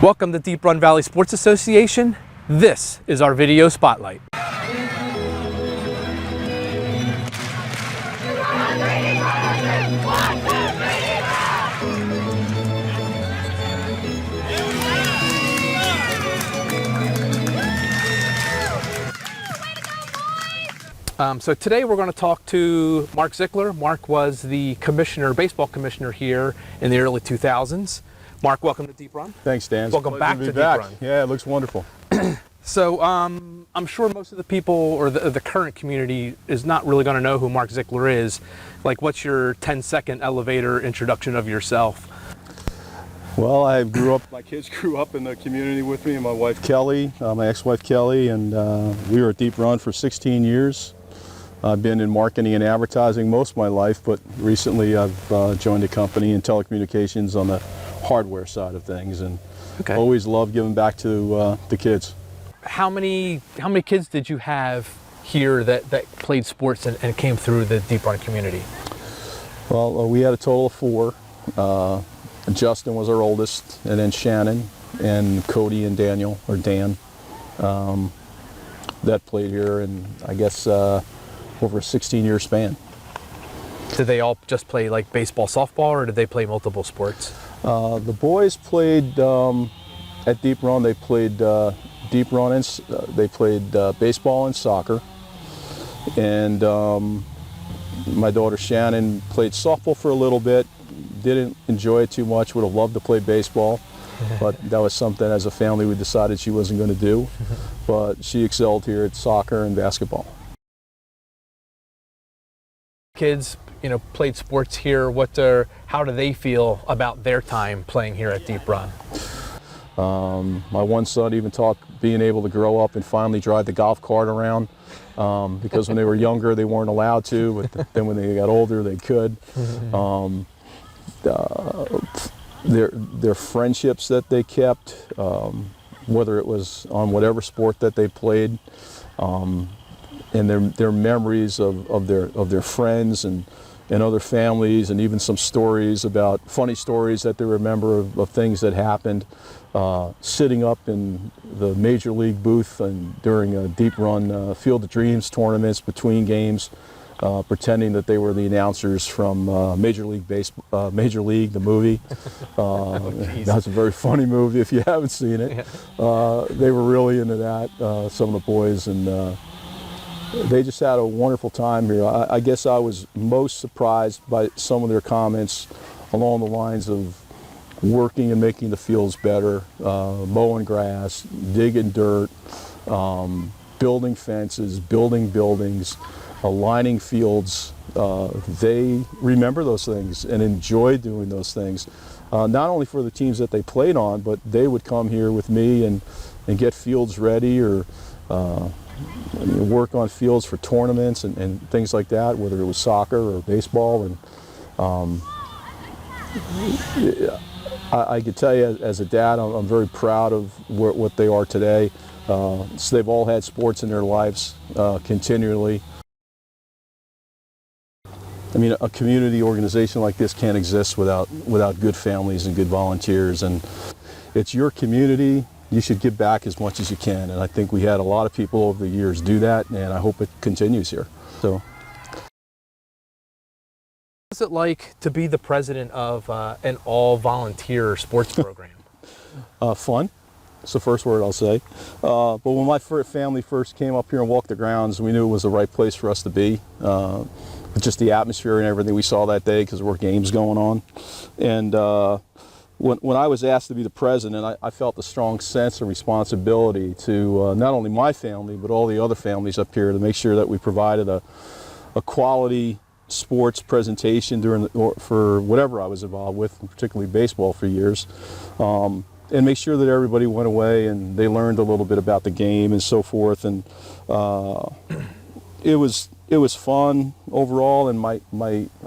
Welcome to Deep Run Valley Sports Association. This is our video spotlight. So today we're going to talk to Mark Zickler. Mark was the baseball commissioner here in the early 2000s. Mark, welcome to Deep Run. Thanks, Dan. Welcome back to Deep Run. Yeah, it looks wonderful. So I'm sure most of the people or the current community is not really going to know who Mark Zickler is. Like, what's your 10-second elevator introduction of yourself? Well, my kids grew up in the community with me, and my wife Kelly, my ex-wife Kelly, and we were at Deep Run for 16 years. I've been in marketing and advertising most of my life, but recently I've joined a company in telecommunications on the hardware side of things, and always love giving back to the kids. How many kids did you have here that played sports and came through the Deep Run community? Well, we had a total of 4. Justin was our oldest, and then Shannon and Cody and Daniel, or Dan, that played here, and I guess over a 16-year span. Did they all just play like baseball, softball, or did they play multiple sports? The boys played at Deep Run. They played Deep Run and they played baseball and soccer. And my daughter Shannon played softball for a little bit. Didn't enjoy it too much. Would have loved to play baseball, but that was something as a family we decided she wasn't going to do. But she excelled here at soccer and basketball. Kids, played sports here. How do they feel about their time playing here at Deep Run? My one son even talked being able to grow up and finally drive the golf cart around, because when they were younger they weren't allowed to, but then when they got older they could. Their friendships that they kept, whether it was on whatever sport that they played, and their memories of their friends and other families, and even some stories about funny stories that they remember of things that happened, sitting up in the Major League booth and during a Deep Run Field of Dreams tournaments between games, pretending that they were the announcers from Major League, the movie. That's a very funny movie if you haven't seen it. They were really into that, some of the boys, and they just had a wonderful time here. I guess I was most surprised by some of their comments along the lines of working and making the fields better, mowing grass, digging dirt, building fences, building buildings, lining fields. They remember those things and enjoy doing those things, not only for the teams that they played on, but they would come here with me and get fields ready, or work on fields for tournaments and things like that, whether it was soccer or baseball. And I could tell you, as a dad, I'm very proud of what they are today. So they've all had sports in their lives continually. I mean, a community organization like this can't exist without good families and good volunteers. And it's your community. You should give back as much as you can, and I think we had a lot of people over the years do that, and I hope it continues here. So, what's it like to be the president of an all-volunteer sports program? Fun. That's the first word I'll say. But when my family first came up here and walked the grounds, we knew it was the right place for us to be. Just the atmosphere and everything we saw that day, because there were games going on, and when I was asked to be the president, I felt a strong sense of responsibility to not only my family, but all the other families up here, to make sure that we provided a quality sports presentation for whatever I was involved with, particularly baseball for years, and make sure that everybody went away and they learned a little bit about the game and so forth. And it was fun overall, and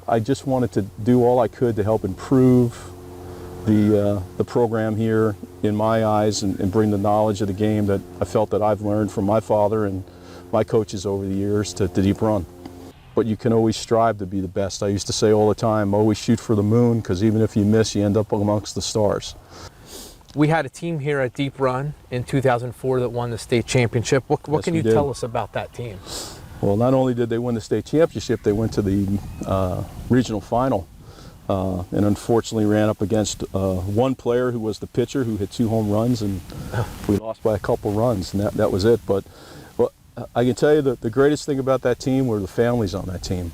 I just wanted to do all I could to help improve the program here in my eyes, and bring the knowledge of the game that I felt that I've learned from my father and my coaches over the years to Deep Run. But you can always strive to be the best. I used to say all the time, always shoot for the moon, because even if you miss, you end up amongst the stars. We had a team here at Deep Run in 2004 that won the state championship. What Yes, can we you did. tell us about that team? Well, not only did they win the state championship, they went to the regional final, and unfortunately ran up against one player who was the pitcher who hit 2 home runs, and we lost by a couple runs, and that was it. But well, I can tell you that the greatest thing about that team were the families on that team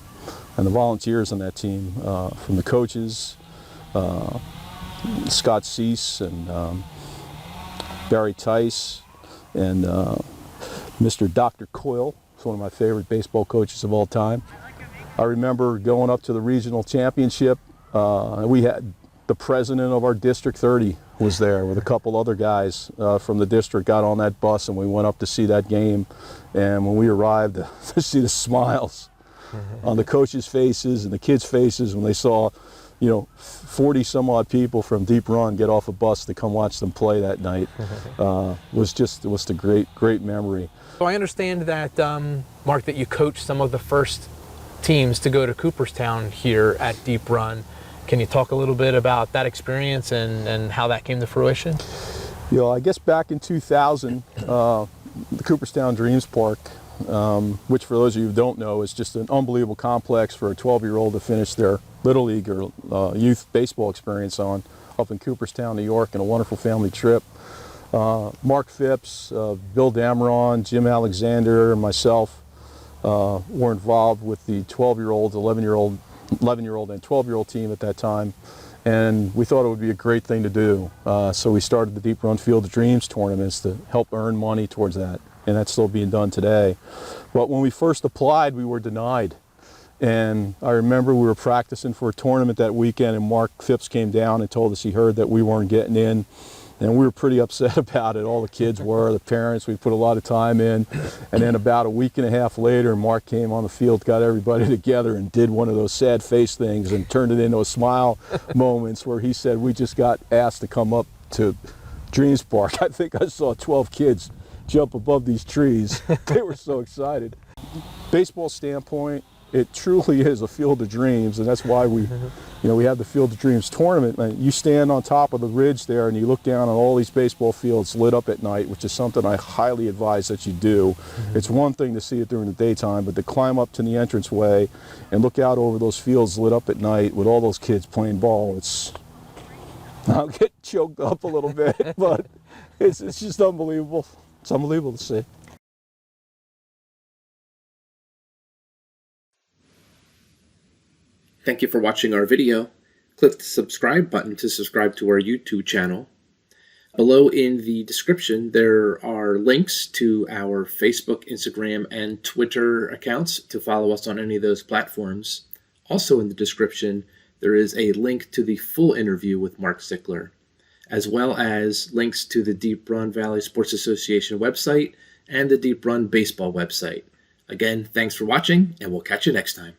and the volunteers on that team, from the coaches, Scott Cease and Barry Tice and Mr. Dr. Coyle. He's one of my favorite baseball coaches of all time. I remember going up to the regional championship. We had the president of our District 30 was there with a couple other guys from the district, got on that bus, and we went up to see that game. And when we arrived, to see the smiles on the coaches' faces and the kids' faces when they saw, 40 some odd people from Deep Run get off a bus to come watch them play that night, was a great memory. So I understand that, Mark, that you coached some of the first teams to go to Cooperstown here at Deep Run. Can you talk a little bit about that experience and how that came to fruition? I guess back in 2000, the Cooperstown Dreams Park, which for those of you who don't know is just an unbelievable complex for a 12-year-old to finish their Little League or youth baseball experience on, up in Cooperstown, New York, and a wonderful family trip. Mark Phipps, Bill Dameron, Jim Alexander, and myself were involved with the 12-year-old, 11-year-old, and 12-year-old team at that time, and we thought it would be a great thing to do. So we started the Deep Run Field of Dreams tournaments to help earn money towards that, and that's still being done today. But when we first applied, we were denied. And I remember we were practicing for a tournament that weekend, and Mark Phipps came down and told us he heard that we weren't getting in. And we were pretty upset about it. All the kids were, the parents, we put a lot of time in. And then about a week and a half later, Mark came on the field, got everybody together and did one of those sad face things and turned it into a smile moments where he said, we just got asked to come up to Dreams Park. I think I saw 12 kids jump above these trees. They were so excited. Baseball standpoint, it truly is a field of dreams, and that's why we have the Field of Dreams tournament. And you stand on top of the ridge there and you look down on all these baseball fields lit up at night, which is something I highly advise that you do. It's one thing to see it during the daytime, but to climb up to the entranceway and look out over those fields lit up at night with all those kids playing ball, I'll get choked up a little bit, but it's just unbelievable. It's unbelievable to see. Thank you for watching our video. Click the subscribe button to subscribe to our YouTube channel. Below in the description, there are links to our Facebook, Instagram, and Twitter accounts to follow us on any of those platforms. Also in the description, there is a link to the full interview with Mark Zickler, as well as links to the Deep Run Valley Sports Association website and the Deep Run Baseball website. Again, thanks for watching, and we'll catch you next time.